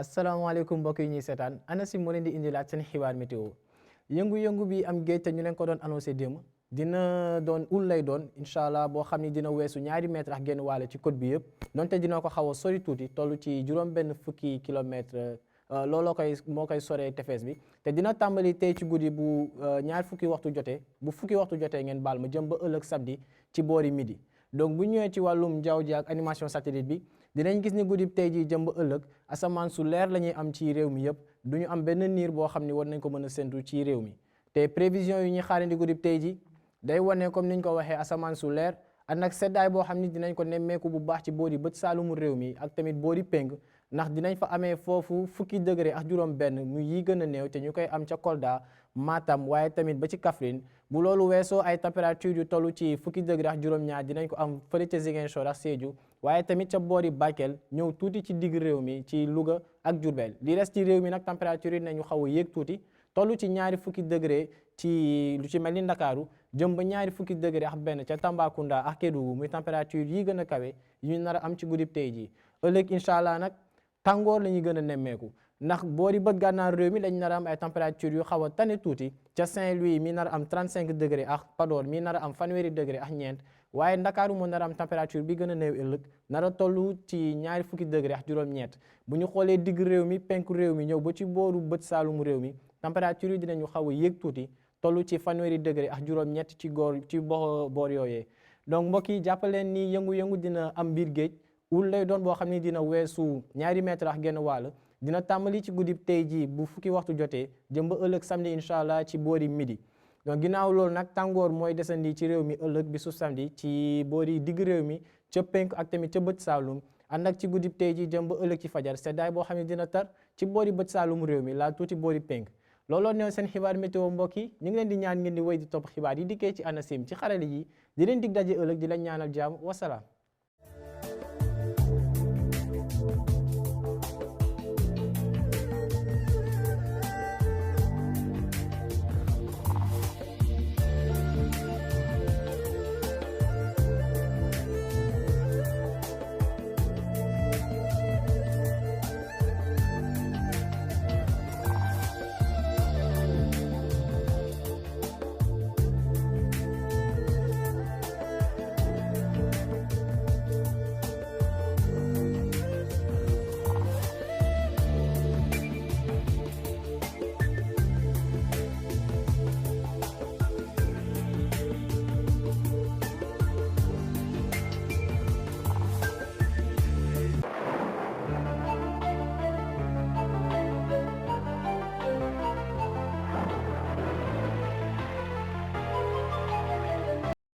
asalaamaaleykum mbokk yi ñuy seetaan ANACIM moo leen di indilaat seen xibaar météo yëngu-yëngu bi am géej te ñu leen ko doon annoncé démb dina doon ul lay doon incha allah boo xam ni dina weesu ñaari mètre ak genn wàll ci côte bi yëpp donte dina ko xaw a sori tuuti toll ci juróom-benn fukki kilomètre looloo moo koy soree tefes bi te dina tàmbali tey ci guddi bu ñaar fukki waxtu jotee bu fukki waxtu jotee ngeen baal ma jëm ba ëllëg samedi ci boori midi donc bu ñëwee ci wàllum jaww ji ak animation satellite bi dinañ gis ni guddi tey jii jëm ba ëllëg asamaan su leer la ñuy am ci réew mi yëpp du ñu am benn niir boo xam ni war nañ ko mën a séntu ci réew mi te prévision yu ñuy xaarandi guddi tey jii day wane comme niñ ko waxee asamaan su leer ak nag seddaay boo xam ni dinañ ko nemmeeku bu baax ci boori bët saalumu réew mi ak tamit boori péng ndax dinañ fa amee foofu fukki degré ak juróom benn muy yi gën a néew te ñu koy am ca Kolda Matam waaye tamit ba ci Kaffrine bu loolu weesoo ay température yu toll ci fukki degré ak juróom-ñaar dinañ ko am fële ca Ziguinchor ak Sédhiou waaye tamit ca boori Bakel ñëw tuuti ci digg réew mi ci Louga ak Diourbel li des ci réew mi nag température yi nañu xaw a yéeg tuuti toll ci ñaari fukki degré ci lu ci mel ni Ndakaaru jëm ba ñaari fukki degré ak benn ca Tambacounda ak Kédougou muy température yi gën a kawe yu ñu nar a am ci guddib tey jii ëllëg incha allah nag tàngoor la ñuy gën a nemmeeku ndax boori bët gànnaar réew mi lañ nar a am ay température yu xaw a tane tuuti ca Saint-Louis mi nar a am 35 degré ak Podor mi nar a am fanweeri degré ak ñeent waaye Ndakaaru moo nar a am température bi gën a néew ëllëg nar a toll ci ñaari fukki degré ak juróom-ñeent bu ñu xoolee digg réew mi penku réew mi ñëw ba ci booru bët saalumu réew mi température yi dinañu xaw a yéeg tuuti toll ci fanweeri degré ak juróom-ñett ci boor yooyee donc mbokk yi jàppaleen ni yëngu-yëngu dina am biir géej ul lay doon boo xam ni dina weesu ñaari mètre ak genn wàll dina tàmbali ci guddi tey jii bu fukki waxtu jotee jëm ba ëllëg samedi incha allah ci boori midi donc ginnaaw loolu nag tàngoor mooy desandi ci réew mi ëllëg bi su samedi ci boori digg réew mi ca penk ak tamit ca bët saalum ànd ak ci guddi tey jii jëm ba ëllëg ci fajar seddaay boo xam ne dina tar ci boori bët saalum réew mi laa tuuti boori penk looloo neew seen xibaar météo mbokk yi ñu ngi leen di ñaan ngeen di wéy di topp xibaar yi dikkee ci ANACIM ci xarale yi di leen dig daje ëllëg di leen ñaanal jàmm wasalaam